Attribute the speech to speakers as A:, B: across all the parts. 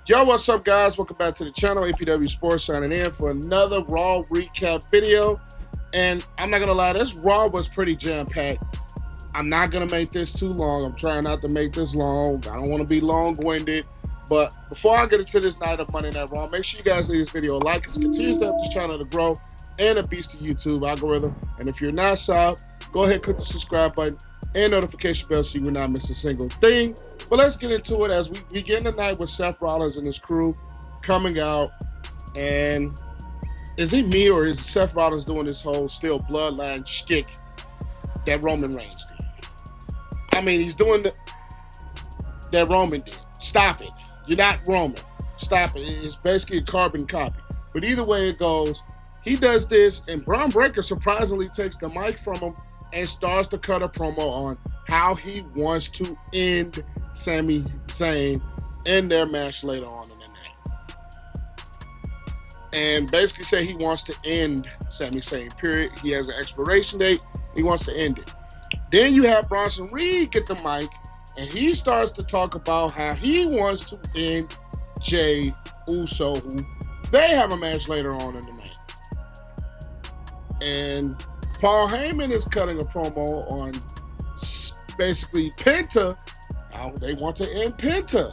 A: Yo, what's up, guys? Welcome back to the channel. APW Sports signing in for another Raw recap video. And I'm not gonna lie, this Raw was pretty jam-packed. I'm not gonna make this too long. I'm trying not to make this long. I don't want to be long-winded. But before I get into this night of Monday Night Raw, make sure you guys leave this video a like because it continues to help this channel to grow and a beast the YouTube algorithm. And if you're not subbed, go ahead and click the subscribe button and notification bell so you will not miss a single thing. But let's get into it as we begin the night with Seth Rollins and his crew coming out. And is it me or is Seth Rollins doing this whole still bloodline shtick that Roman Reigns did? I mean, he's doing that Roman did. Stop it. You're not Roman. Stop it. It's basically a carbon copy. But either way it goes, he does this, and Bron Breakker surprisingly takes the mic from him and starts to cut a promo on how he wants to end Sami Zayn in their match later on in the night. And basically say he wants to end Sami Zayn, period. He has an expiration date. He wants to end it. Then you have Bronson get the mic, and he starts to talk about how he wants to end Jey Uso, who they have a match later on in the night. And Paul Heyman is cutting a promo on basically Penta, how they want to end Penta.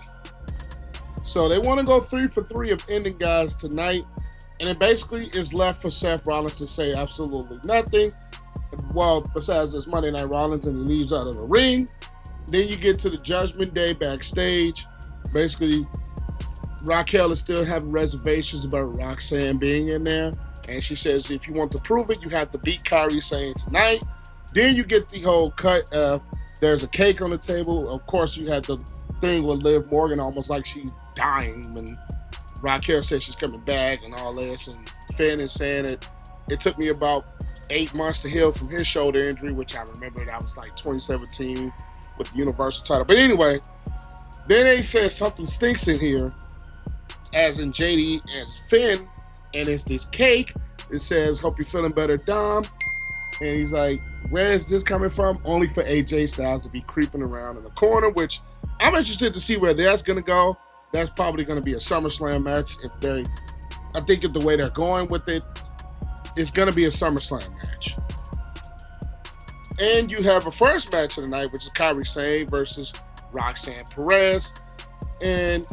A: So they want to go 3 for 3 of ending guys tonight. And it basically is left for Seth Rollins to say absolutely nothing. Well, besides this Monday Night Rollins, and he leaves out of the ring. Then you get to the Judgment Day backstage. Basically, Raquel is still having reservations about Roxanne being in there. And she says, if you want to prove it, you have to beat Karrion tonight. Then you get the whole cut of there's a cake on the table. Of course, you had the thing with Liv Morgan almost like she's dying when Raquel says she's coming back and all this. And Finn is saying it took me about 8 months to heal from his shoulder injury, which I remember that was like 2017 with the Universal title. But anyway, then they said something stinks in here, as in JD as Finn. And it's this cake. It says, hope you're feeling better, Dom. And he's like, where's this coming from? Only for AJ Styles to be creeping around in the corner, which I'm interested to see where that's going to go. That's probably going to be a SummerSlam match. I think if the way they're going with it, it's going to be a SummerSlam match. And you have a first match of the night, which is Karrion versus Roxanne Perez. And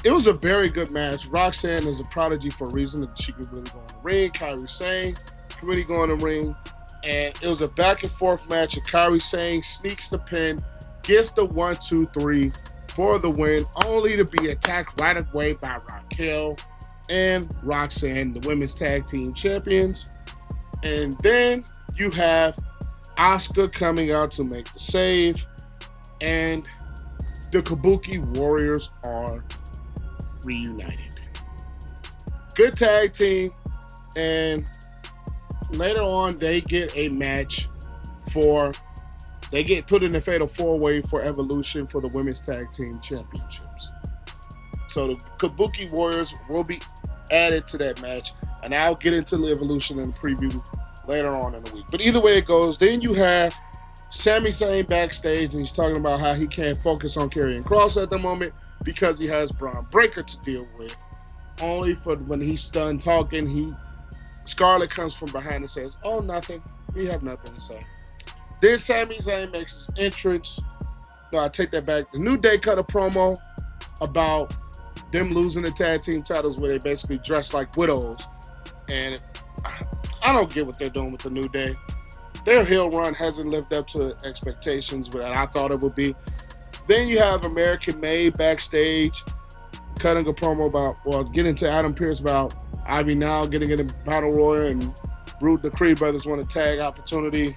A: it was a very good match. Roxanne is a prodigy for a reason that she can really go in the ring. Karrion can really go in the ring. And it was a back and forth match. And Karrion sneaks the pin, gets the 1-2-3 for the win, only to be attacked right away by Raquel and Roxanne, the women's tag team champions. And then you have Asuka coming out to make the save. And the Kabuki Warriors are reunited. Good tag team, and later on they get a match they get put in a fatal 4-way for Evolution for the women's tag team championships. So the Kabuki Warriors will be added to that match, and I'll get into the Evolution in the preview later on in the week. But either way it goes, then you have Sami Zayn backstage, and he's talking about how he can't focus on Karrion Kross at the moment because he has Bron Breakker to deal with. Only for when he's done talking, Scarlett comes from behind and says, oh, nothing. We have nothing to say. Then Sami Zayn makes his entrance. No, I take that back. The New Day cut a promo about them losing the tag team titles where they basically dress like widows. And I don't get what they're doing with the New Day. Their heel run hasn't lived up to expectations that I thought it would be. Then you have American Made backstage cutting a promo getting to Adam Pearce about Ivy Now getting in a battle royal and the Creed brothers want a tag opportunity.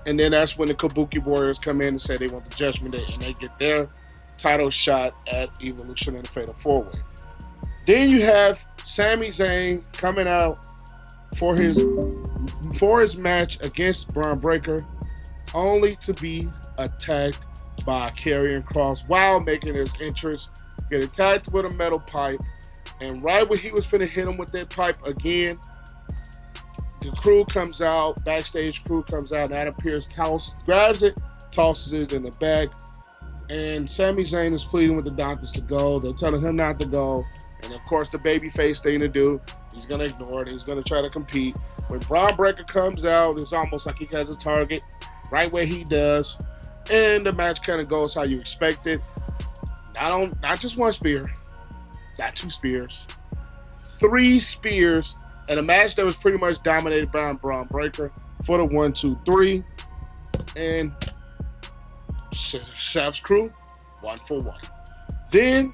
A: And then that's when the Kabuki Warriors come in and say they want the Judgment Day, and they get their title shot at Evolution in the Fatal 4-Way. Then you have Sami Zayn coming out for his match against Bron Breakker, only to be attacked by Karrion Kross while making his entrance, get attacked with a metal pipe, and right when he was finna hit him with that pipe again, the crew comes out, backstage crew comes out, and Adam Pearce grabs it, tosses it in the back, And Sami Zayn is pleading with the doctors to go. They're telling him not to go. And of course, the babyface thing to do, he's going to ignore it. He's going to try to compete. When Bron Breakker comes out, it's almost like he has a target right where he does. And the match kind of goes how you expect it. Not just one spear, not 2 spears, 3 spears, and a match that was pretty much dominated by Bron Breakker for the 1, 2, 3. And Seth's crew, 1 for 1. Then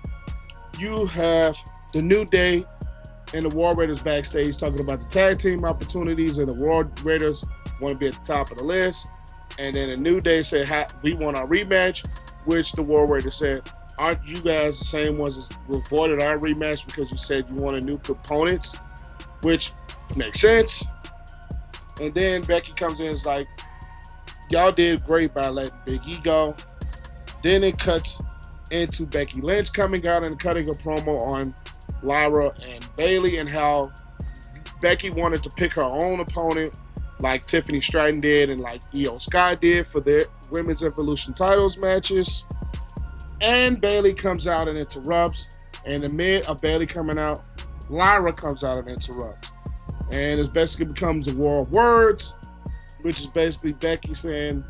A: you have the New Day and the War Raiders backstage talking about the tag team opportunities, and the War Raiders want to be at the top of the list. And then the New Day said, we want our rematch, which the War Raiders said, aren't you guys the same ones that avoided our rematch because you said you wanted new components? Which makes sense. And then Becky comes in and is like, y'all did great by letting Big E go. Then it cuts into Becky Lynch coming out and cutting a promo on Lyra and Bayley, and how Becky wanted to pick her own opponent like Tiffany Stratton did and like Io Sky did for their Women's Evolution titles matches. And Bayley comes out and interrupts. And in the mid of Bayley coming out, Lyra comes out and interrupts. And it basically becomes a war of words, which is basically Becky saying,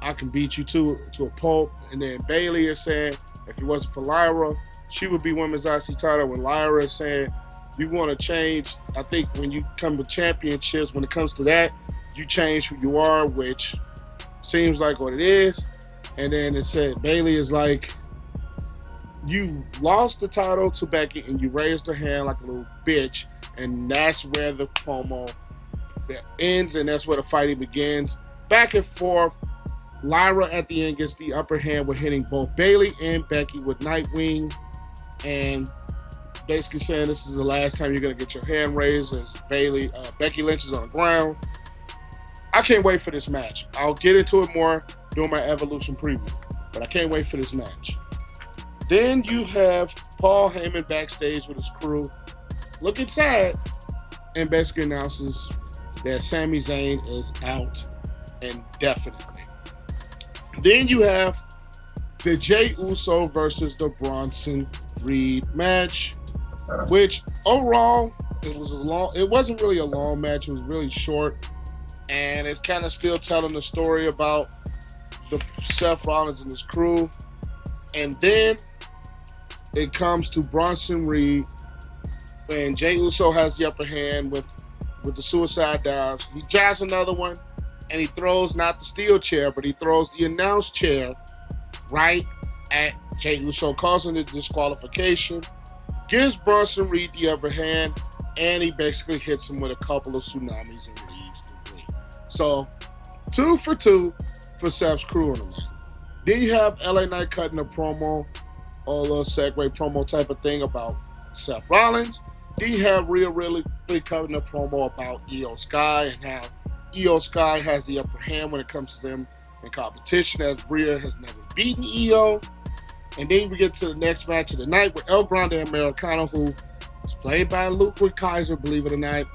A: I can beat you to a pulp. And then Bayley is saying, if it wasn't for Lyra, she would be Women's IC title. When Lyra is saying, you want to change, I think when you come with championships, when it comes to that, you change who you are, which seems like what it is. And then it said, Bayley is like, you lost the title to Becky and you raised her hand like a little bitch. And that's where the promo ends, and that's where the fighting begins. Back and forth. Lyra at the end gets the upper hand with hitting both Bayley and Becky with Nightwing, and basically saying this is the last time you're going to get your hand raised as Becky Lynch is on the ground. I can't wait for this match. I'll get into it more during my Evolution preview, but I can't wait for this match. Then you have Paul Heyman backstage with his crew looking sad and basically announces that Sami Zayn is out indefinitely. Then you have the Jey Uso versus the Bronson Reed match, which overall it wasn't really a long match. It was really short, and it's kind of still telling the story about the Seth Rollins and his crew. And then it comes to Bronson Reed, and Jey Uso has the upper hand with the suicide dives. He jabs another one, and he throws not the steel chair, but he throws the announce chair right at Jey Uso, causing the disqualification. Gives Bronson Reed the upper hand, and he basically hits him with a couple of tsunamis and leaves the ring. So, 2 for 2 for Seth's crew on the night. Then you have LA Knight cutting a promo, a little segue promo type of thing about Seth Rollins. Then you have Rhea really cutting a promo about Io Sky and how Io Sky has the upper hand when it comes to them in competition, as Rhea has never beaten Io. And then we get to the next match of the night with El Grande Americano, who is played by Ludwig Kaiser, believe it or not,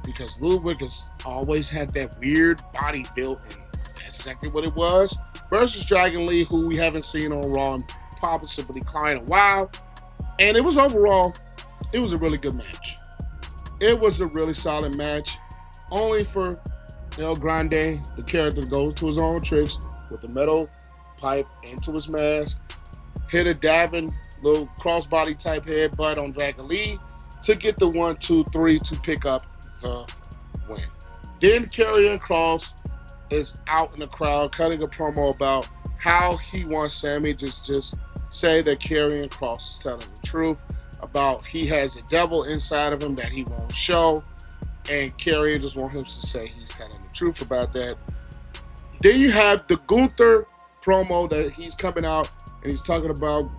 A: because Ludwig has always had that weird body built, and that's exactly what it was, versus Dragon Lee, who we haven't seen on Raw and possibly in a while. And it was a really good match. It was a really solid match, only for El Grande, the character, to go to his own tricks with the metal pipe into his mask, hit a diving little crossbody type headbutt on Dragon Lee to get the 1, 2, 3 to pick up the win. Then Karrion Kross is out in the crowd cutting a promo about how he wants Sami to just say that Karrion Kross is telling the truth about he has a devil inside of him that he won't show, and Karrion just wants him to say he's telling the truth about that. Then you have the Gunther promo that he's coming out and he's talking about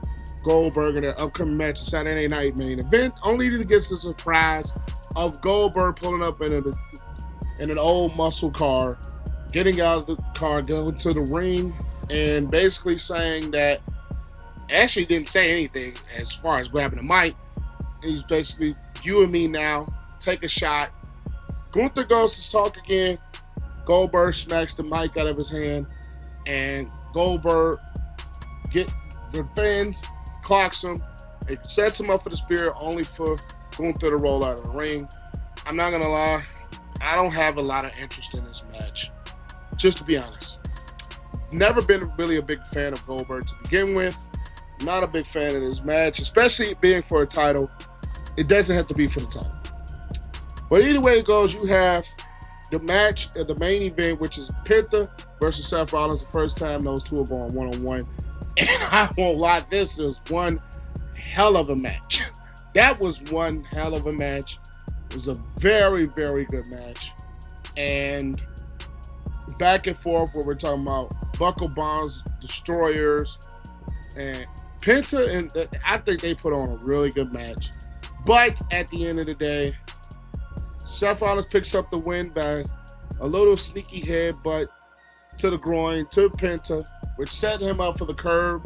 A: Goldberg in the upcoming match, the Saturday Night Main Event, only to get the surprise of Goldberg pulling up in an old muscle car, getting out of the car, going to the ring, and basically saying that, actually didn't say anything as far as grabbing the mic. He's basically, you and me now, take a shot. Gunther goes to talk again. Goldberg smacks the mic out of his hand, and Goldberg get revenge, clocks him, it sets him up for the spear, only for going through the roll out of the ring. I'm not gonna lie, I don't have a lot of interest in this match, just to be honest. Never been really a big fan of Goldberg to begin with. Not a big fan of this match, especially being for a title. It doesn't have to be for the title. But either way it goes, you have the match at the main event, which is Penta versus Seth Rollins. The first time those two are going one-on-one. And I won't lie, this was one hell of a match. That was one hell of a match. It was a very, very good match. And back and forth where we're talking about buckle bombs, destroyers, and Penta, and I think they put on a really good match. But at the end of the day, Seth Rollins picks up the win by a little sneaky headbutt to the groin to Penta, which set him up for the curb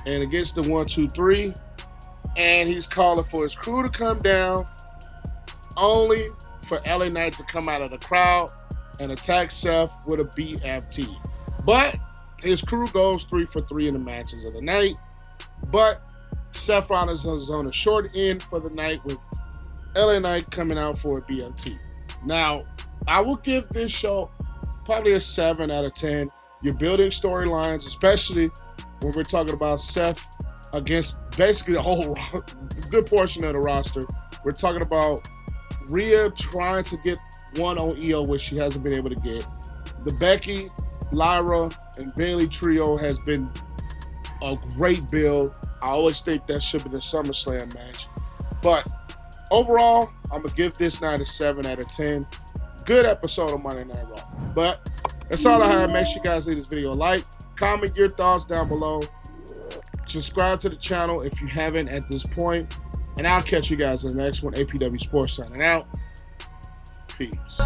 A: and against the 1, 2, 3. And he's calling for his crew to come down, only for LA Knight to come out of the crowd and attack Seth with a BFT. But his crew goes 3 for 3 in the matches of the night. But Seth Rollins is on a short end for the night with LA Knight coming out for a BFT. Now, I will give this show probably a 7 out of 10. You're building storylines, especially when we're talking about Seth against basically the whole good portion of the roster. We're talking about Rhea trying to get one on EO, which she hasn't been able to get. The Becky, Lyra, and Bayley trio has been a great build. I always think that should be the SummerSlam match. But overall, I'm going to give this night a 7 out of 10. Good episode of Monday Night Raw. But that's all I have. Make sure you guys leave this video a like. Comment your thoughts down below. Subscribe to the channel if you haven't at this point. And I'll catch you guys in the next one. APW Sports signing out. Peace.